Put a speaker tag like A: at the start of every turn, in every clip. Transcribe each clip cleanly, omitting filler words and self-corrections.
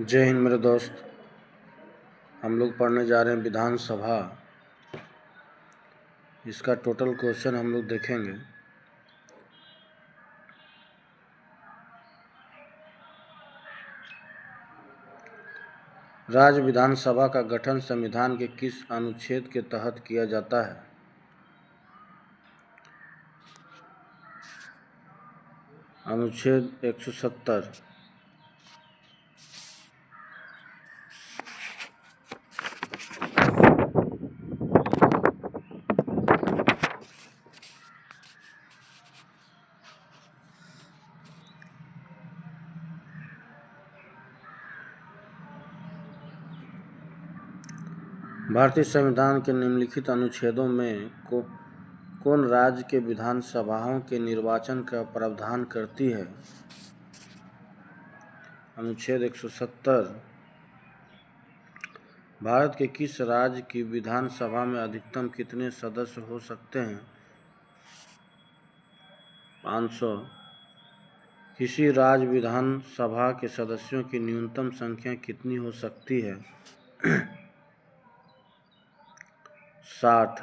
A: जय हिंद मेरे दोस्त। हम लोग पढ़ने जा रहे हैं विधानसभा। इसका टोटल क्वेश्चन हम लोग देखेंगे। राज्य विधानसभा का गठन संविधान के किस अनुच्छेद के तहत किया जाता है? अनुच्छेद 170। भारतीय संविधान के निम्नलिखित अनुच्छेदों में कौन राज्य के विधानसभाओं के निर्वाचन का प्रावधान करती है? अनुच्छेद 170। भारत के किस राज्य की विधानसभा में अधिकतम कितने सदस्य हो सकते हैं? 500। किसी राज्य विधानसभा के सदस्यों की न्यूनतम संख्या कितनी हो सकती है? 60।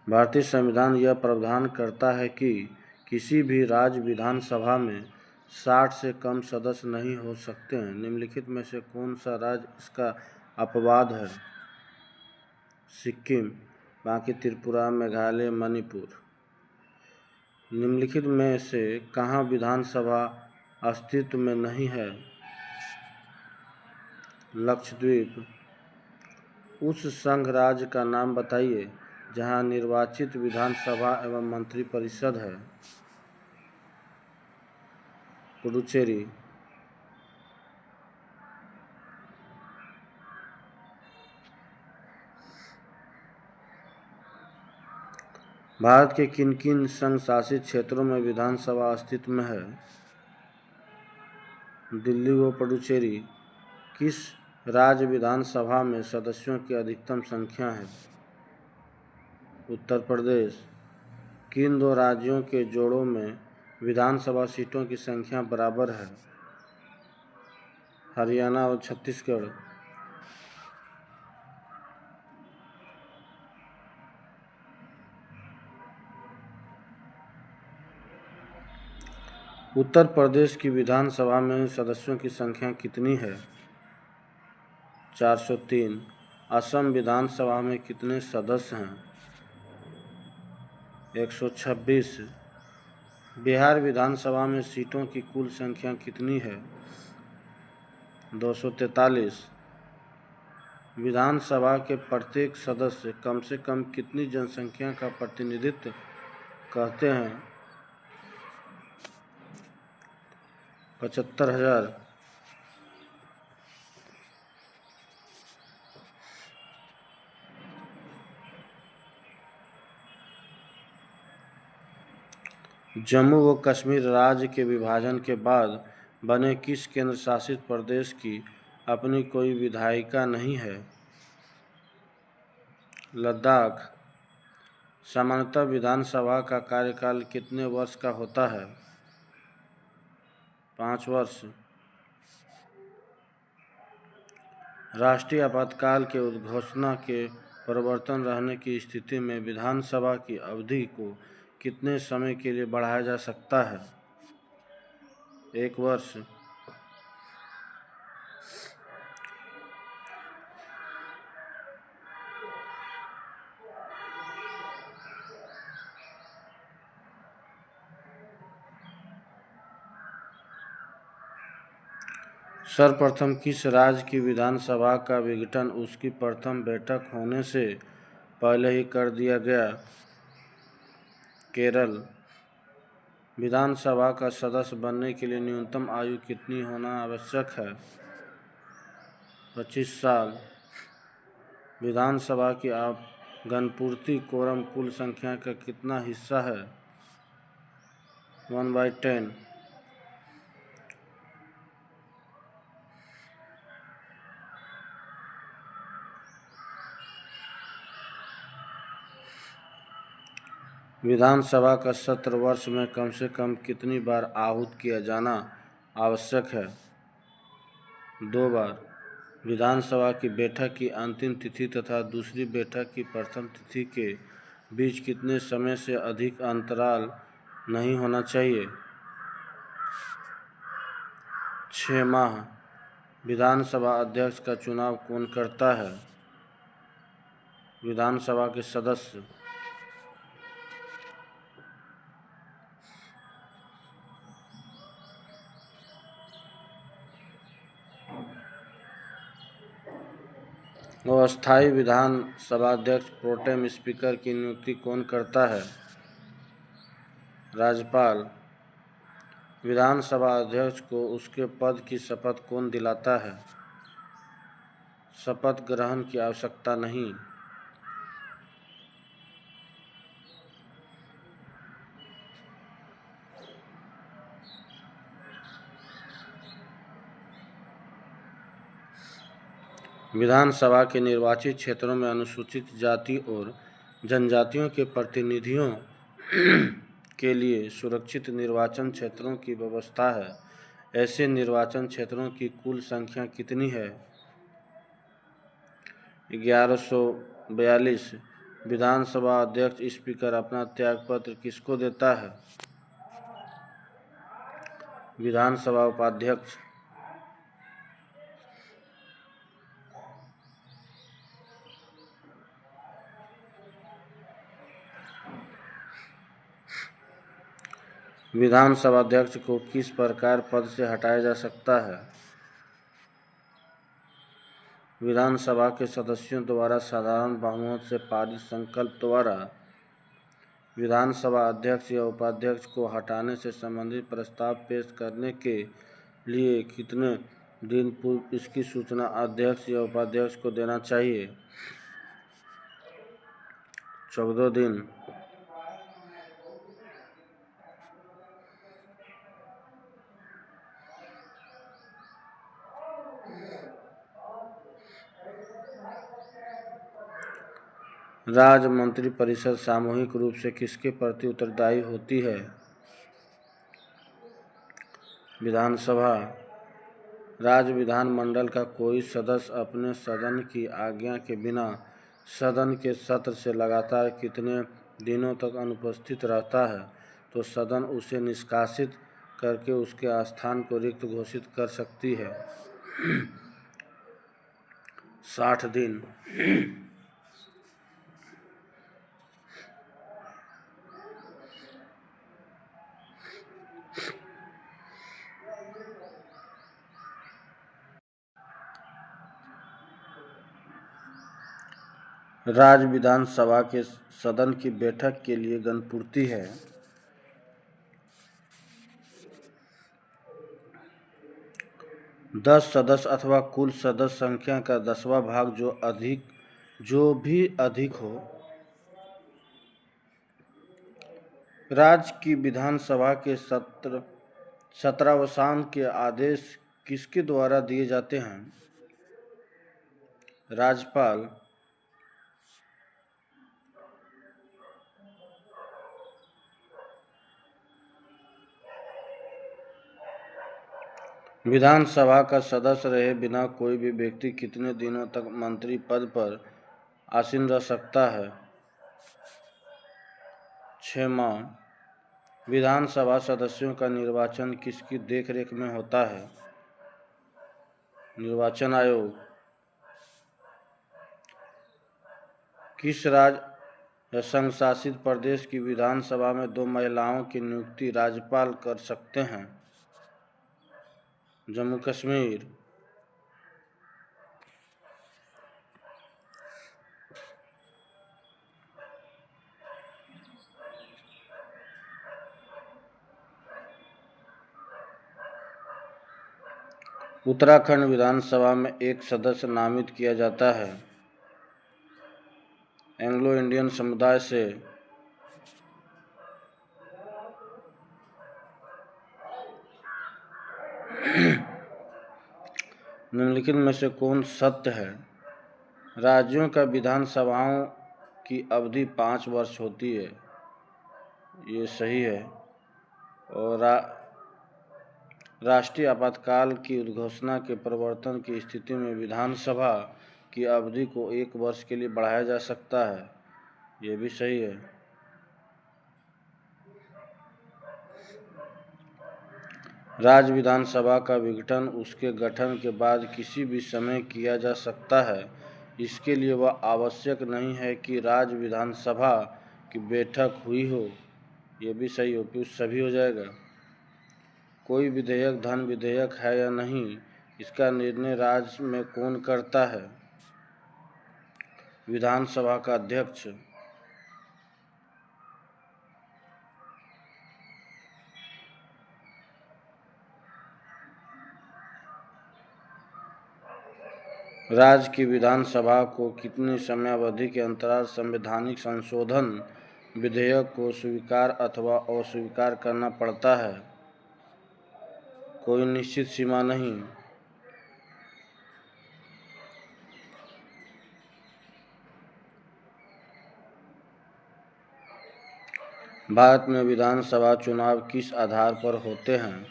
A: भारतीय संविधान यह प्रावधान करता है कि किसी भी राज्य विधानसभा में 60 से कम सदस्य नहीं हो सकते हैं। निम्नलिखित में से कौन सा राज्य इसका अपवाद है? सिक्किम, बाकी त्रिपुरा, मेघालय, मणिपुर। निम्नलिखित में से कहाँ विधानसभा अस्तित्व में नहीं है? लक्षद्वीप। उस संघ राज्य का नाम बताइए जहाँ निर्वाचित विधानसभा एवं मंत्रिपरिषद है। पुडुचेरी। भारत के किन किन संघ शासित क्षेत्रों में विधानसभा अस्तित्व में है? दिल्ली व पुडुचेरी। किस राज्य विधानसभा में सदस्यों की अधिकतम संख्या है? उत्तर प्रदेश। किन दो राज्यों के जोड़ों में विधानसभा सीटों की संख्या बराबर है? हरियाणा और छत्तीसगढ़। उत्तर प्रदेश की विधानसभा में सदस्यों की संख्या कितनी है? 403। असम विधानसभा में कितने सदस्य हैं? 126। बिहार विधानसभा में सीटों की कुल संख्या कितनी है? 243। विधानसभा के प्रत्येक सदस्य कम से कम कितनी जनसंख्या का प्रतिनिधित्व करते हैं? 75,000। जम्मू व कश्मीर राज्य के विभाजन के बाद बने किस केंद्र शासित प्रदेश की अपनी कोई विधायिका नहीं है? लद्दाख। सामान्यतः विधानसभा का कार्यकाल कितने वर्ष का होता है? 5 वर्ष। राष्ट्रीय आपातकाल के उद्घोषणा के प्रवर्तन रहने की स्थिति में विधानसभा की अवधि को कितने समय के लिए बढ़ाया जा सकता है? 1 वर्ष। सर्वप्रथम किस राज्य की विधानसभा का विघटन उसकी प्रथम बैठक होने से पहले ही कर दिया गया? केरल। विधानसभा का सदस्य बनने के लिए न्यूनतम आयु कितनी होना आवश्यक है? 25 साल। विधानसभा की गणपूर्ति कोरम कुल संख्या का कितना हिस्सा है? 1/10। विधानसभा का सत्र वर्ष में कम से कम कितनी बार आहूत किया जाना आवश्यक है? 2 बार। विधानसभा की बैठक की अंतिम तिथि तथा दूसरी बैठक की प्रथम तिथि के बीच कितने समय से अधिक अंतराल नहीं होना चाहिए? 6 माह। विधानसभा अध्यक्ष का चुनाव कौन करता है? विधानसभा के सदस्य। अस्थायी विधानसभा अध्यक्ष प्रोटेम स्पीकर की नियुक्ति कौन करता है? राज्यपाल। विधानसभा अध्यक्ष को उसके पद की शपथ कौन दिलाता है? शपथ ग्रहण की आवश्यकता नहीं। विधानसभा के निर्वाचित क्षेत्रों में अनुसूचित जाति और जनजातियों के प्रतिनिधियों के लिए सुरक्षित निर्वाचन क्षेत्रों की व्यवस्था है। ऐसे निर्वाचन क्षेत्रों की कुल संख्या कितनी है? 1142। विधानसभा अध्यक्ष स्पीकर अपना त्यागपत्र किसको देता है? विधानसभा उपाध्यक्ष। विधानसभा अध्यक्ष को किस प्रकार पद से हटाया जा सकता है? विधानसभा के सदस्यों द्वारा साधारण बहुमत से पारित संकल्प द्वारा विधानसभा अध्यक्ष या उपाध्यक्ष को हटाने से संबंधित प्रस्ताव पेश करने के लिए कितने दिन पूर्व इसकी सूचना अध्यक्ष या उपाध्यक्ष को देना चाहिए? 14 दिन। राज्य मंत्रिपरिषद सामूहिक रूप से किसके प्रति उत्तरदायी होती है? विधानसभा। राज्य विधानमंडल का कोई सदस्य अपने सदन की आज्ञा के बिना सदन के सत्र से लगातार कितने दिनों तक अनुपस्थित रहता है तो सदन उसे निष्कासित करके उसके स्थान को रिक्त घोषित कर सकती है? 60 दिन। राज्य विधानसभा के सदन की बैठक के लिए गणपूर्ति है? 10 सदस्य अथवा कुल सदस्य संख्या का 10वां भाग जो भी अधिक हो। राज्य की विधानसभा के सत्रावसान के आदेश किसके द्वारा दिए जाते हैं? राज्यपाल। विधानसभा का सदस्य रहे बिना कोई भी व्यक्ति कितने दिनों तक मंत्री पद पर आसीन रह सकता है? 6 माह। विधानसभा सदस्यों का निर्वाचन किसकी देखरेख में होता है? निर्वाचन आयोग। किस राज्य या संघ शासित प्रदेश की विधानसभा में 2 महिलाओं की नियुक्ति राज्यपाल कर सकते हैं? जम्मू कश्मीर। उत्तराखंड विधानसभा में एक सदस्य नामित किया जाता है एंग्लो इंडियन समुदाय से। निम्नलिखित में से कौन सत्य है? राज्यों का विधानसभाओं की अवधि 5 वर्ष होती है। ये सही है। और राष्ट्रीय आपातकाल की उद्घोषणा के प्रवर्तन की स्थिति में विधानसभा की अवधि को 1 वर्ष के लिए बढ़ाया जा सकता है। ये भी सही है। राज्य विधानसभा का विघटन उसके गठन के बाद किसी भी समय किया जा सकता है। इसके लिए वह आवश्यक नहीं है कि राज्य विधानसभा की बैठक हुई हो। ये भी सही हो, फिर सभी हो जाएगा। कोई विधेयक धन विधेयक है या नहीं, इसका निर्णय राज्य में कौन करता है? विधानसभा का अध्यक्ष। राज्य की विधानसभा को कितनी समयावधि के अंतराल संवैधानिक संशोधन विधेयक को स्वीकार अथवा अस्वीकार करना पड़ता है? कोई निश्चित सीमा नहीं। भारत में विधानसभा चुनाव किस आधार पर होते हैं?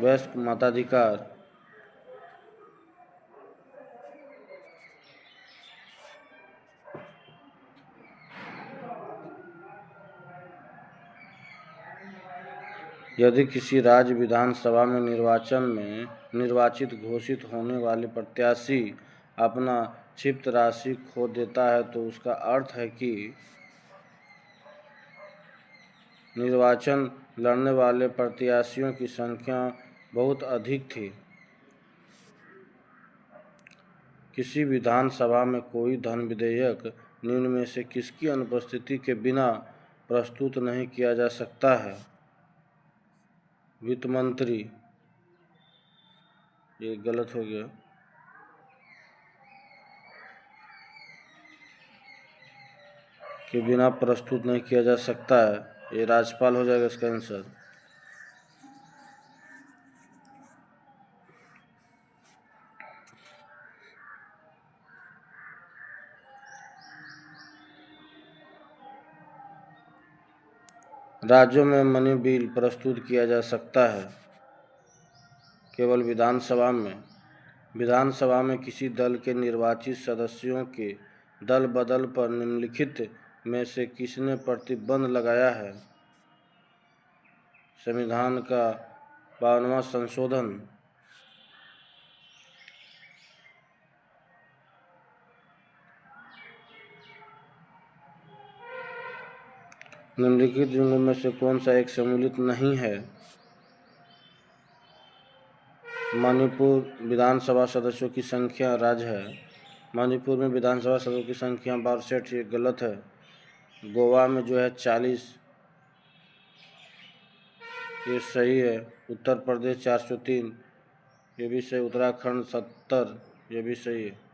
A: वयस्क मताधिकार। यदि किसी राज्य विधानसभा में निर्वाचित घोषित होने वाले प्रत्याशी अपना क्षिप्त राशि खो देता है तो उसका अर्थ है कि निर्वाचन लड़ने वाले प्रत्याशियों की संख्या बहुत अधिक थी। किसी विधानसभा में कोई धन विधेयक निम्न में से किसकी अनुपस्थिति के बिना प्रस्तुत नहीं किया जा सकता है? वित्त मंत्री। ये गलत हो गया। के बिना प्रस्तुत नहीं किया जा सकता है, ये राज्यपाल हो जाएगा इसका आंसर। राज्यों में मनी बिल प्रस्तुत किया जा सकता है केवल विधानसभा में। विधानसभा में किसी दल के निर्वाचित सदस्यों के दल बदल पर निम्नलिखित में से किसने प्रतिबंध लगाया है? संविधान का 52वां संशोधन। निम्नलिखित जुमलों में से कौन सा एक सम्मिलित नहीं है? मणिपुर विधानसभा सदस्यों की संख्या राज्य है। मणिपुर में विधानसभा सदस्यों की संख्या 62, ये गलत है। गोवा में जो है 40, ये सही है। उत्तर प्रदेश 403, ये भी सही। उत्तराखंड 70, ये भी सही है।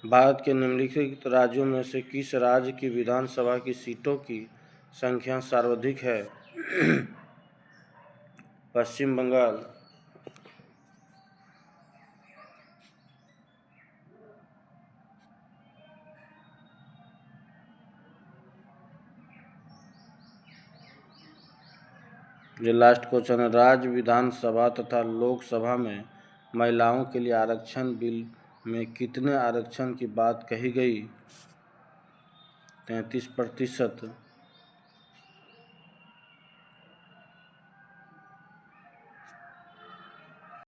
A: भारत के निम्नलिखित राज्यों में से किस राज्य की विधानसभा की सीटों की संख्या सर्वाधिक है? पश्चिम बंगाल। ये लास्ट क्वेश्चन है। राज्य विधानसभा तथा लोकसभा में महिलाओं के लिए आरक्षण बिल में कितने आरक्षण की बात कही गई? 33%।